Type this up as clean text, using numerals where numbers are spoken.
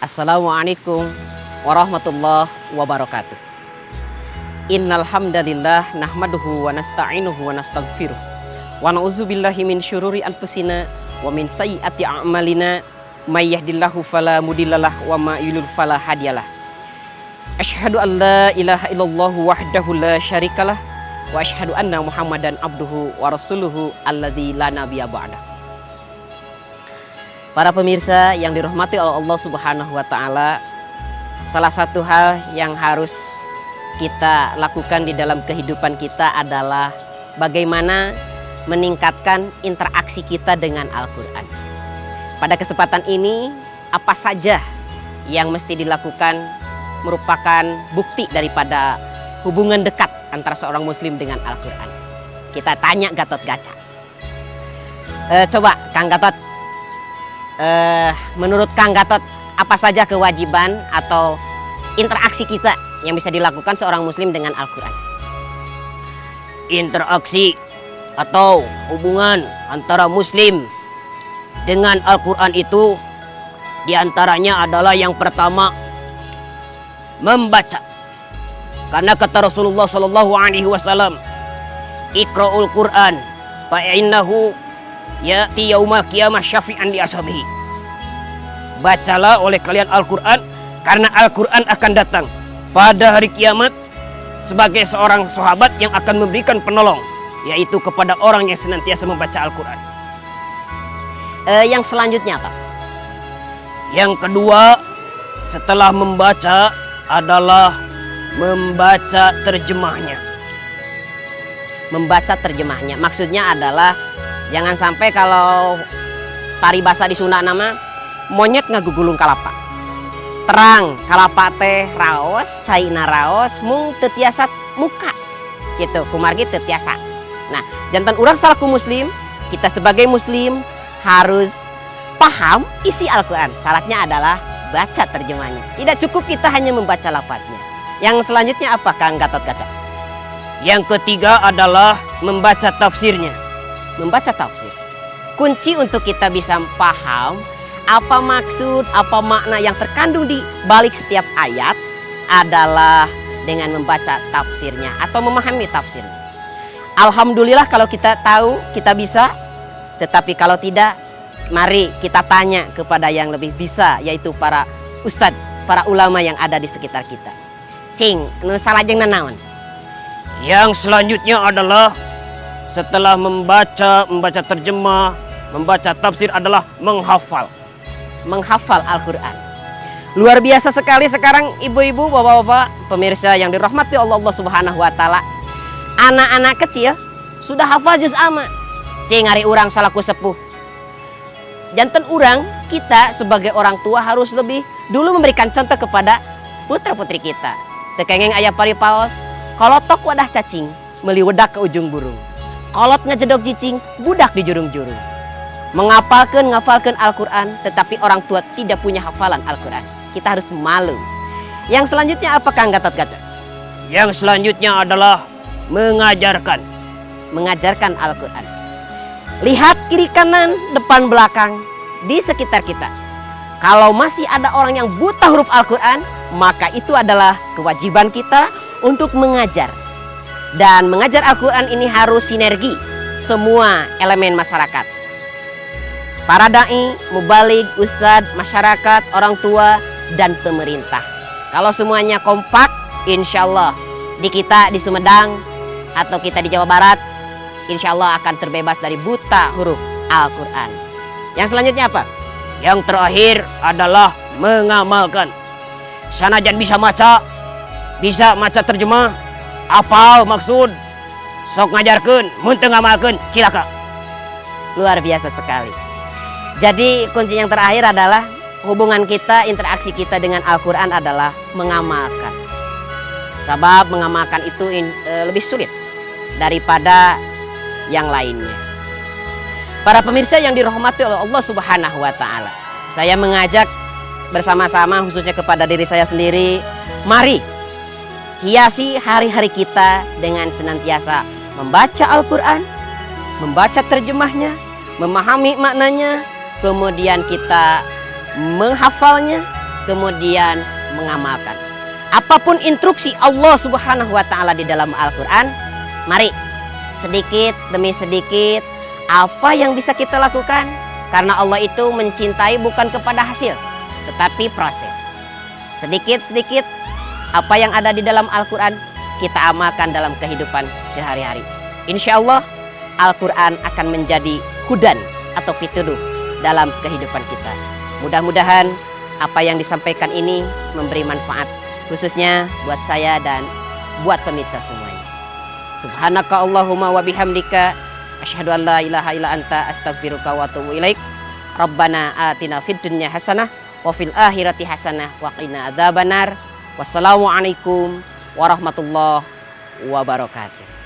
Assalamualaikum warahmatullahi wabarakatuh. Innal hamdalillah nahmaduhu wa nasta'inuhu wa nastaghfiruh wa na'udzubillahi min syururi anfusina wa min sayyiati a'malina may yahdihillahu fala mudhillalah wa may yudlil fala hadiyalah. Asyhadu an la ilaha illallah wahdahu la syarikalah wa asyhadu anna Muhammadan abduhu wa rasuluhu alladzi la nabiyya ba'dah. Para pemirsa yang dirahmati oleh Allah Subhanahu wa taala, salah satu hal yang harus kita lakukan di dalam kehidupan kita adalah bagaimana meningkatkan interaksi kita dengan Al-Qur'an. Pada kesempatan ini, apa saja yang mesti dilakukan merupakan bukti daripada hubungan dekat antara seorang muslim dengan Al-Qur'an. Kita tanya Gatot Kaca. Coba Kang Gatot, menurut Kang Gatot, apa saja kewajiban atau interaksi kita yang bisa dilakukan seorang muslim dengan Al-Quran? Interaksi atau hubungan antara muslim dengan Al-Quran itu diantaranya adalah yang pertama, membaca. Karena kata Rasulullah SAW, Iqra'ul Quran fa'innahu ya'ti yaumal qiyamah syafi'an li ashabihi. Bacalah oleh kalian Al-Quran, karena Al-Quran akan datang pada hari kiamat sebagai seorang sahabat yang akan memberikan penolong, yaitu kepada orang yang senantiasa membaca Al-Quran. Yang selanjutnya apa? Yang kedua, setelah membaca adalah membaca terjemahnya. Membaca terjemahnya, maksudnya adalah jangan sampai kalau paribasa di Sunda nama monyet ngagugulung kalapa. Terang kalapa teh raos, caina raos, mung tetiasa muka. Gitu, kumargi tetiasa. Nah, jantan urang salaku muslim, kita sebagai muslim harus paham isi Al-Quran. Syaratnya adalah baca terjemahnya. Tidak cukup kita hanya membaca lafadznya. Yang selanjutnya apa Kang Gatot Kaca? Yang ketiga adalah membaca tafsirnya. Membaca tafsir. Kunci untuk kita bisa paham apa maksud, apa makna yang terkandung di balik setiap ayat adalah dengan membaca tafsirnya atau memahami tafsirnya. Alhamdulillah kalau kita tahu, kita bisa. Tetapi kalau tidak, mari kita tanya kepada yang lebih bisa, yaitu para ustadz, para ulama yang ada di sekitar kita. Cing, nu salajeng nanaon? Yang selanjutnya adalah setelah membaca terjemah, membaca tafsir adalah menghafal. Menghafal Al-Quran. Luar biasa sekali sekarang ibu-ibu, bapak-bapak, pemirsa yang dirahmati Allah Subhanahu wa taala. Anak-anak kecil sudah hafal juz amma. Cing ari urang salaku sepuh. Janten urang, kita sebagai orang tua harus lebih dulu memberikan contoh kepada putra-putri kita. Tekengeng aya paripaos, kolotok wadah cacing, meuli wedak ke ujung burung. Kolot ngejedok cicing, budak di jurung-jurung. Ngafalkan Al-Quran, tetapi orang tua tidak punya hafalan Al-Quran. Kita harus malu. Yang selanjutnya apa Kang Gatot Kaca? Yang selanjutnya adalah mengajarkan. Mengajarkan Al-Quran. Lihat kiri kanan, depan belakang, di sekitar kita. Kalau masih ada orang yang buta huruf Al-Quran, maka itu adalah kewajiban kita untuk mengajar. Dan mengajar Al-Quran ini harus sinergi semua elemen masyarakat. Para da'i, mubalig, ustadz, masyarakat, orang tua, dan pemerintah. Kalau semuanya kompak, insya Allah di kita di Sumedang atau kita di Jawa Barat, insya Allah akan terbebas dari buta huruf Al-Quran. Yang selanjutnya apa? Yang terakhir adalah mengamalkan. Sanajan bisa maca terjemah, apal maksud, sok ngajarkeun, mun teu ngamalkeun cilaka. Luar biasa sekali. Jadi kunci yang terakhir adalah hubungan kita, interaksi kita dengan Al-Quran adalah mengamalkan. Sebab mengamalkan itu lebih sulit daripada yang lainnya. Para pemirsa yang dirahmati oleh Allah Subhanahu wa taala, saya mengajak bersama-sama khususnya kepada diri saya sendiri, mari hiasi hari-hari kita dengan senantiasa membaca Al-Quran, membaca terjemahnya, memahami maknanya, kemudian kita menghafalnya, kemudian mengamalkan. Apapun instruksi Allah Subhanahu wa taala di dalam Al-Qur'an, mari sedikit demi sedikit apa yang bisa kita lakukan, karena Allah itu mencintai bukan kepada hasil, tetapi proses. Sedikit-sedikit apa yang ada di dalam Al-Qur'an kita amalkan dalam kehidupan sehari-hari. Insya Allah Al-Quran akan menjadi hudan atau pituduh dalam kehidupan kita. Mudah-mudahan apa yang disampaikan ini memberi manfaat, khususnya buat saya dan buat pemirsa semuanya. Subhanaka Allahumma wa bihamdika asyhadu an la ilaha illa anta astaghfiruka wa atubu ilaik. Rabbana atina fid dunya hasanah wa fil akhirati hasanah wa qina adzabannar. Wassalamualaikum warahmatullahi wabarakatuh.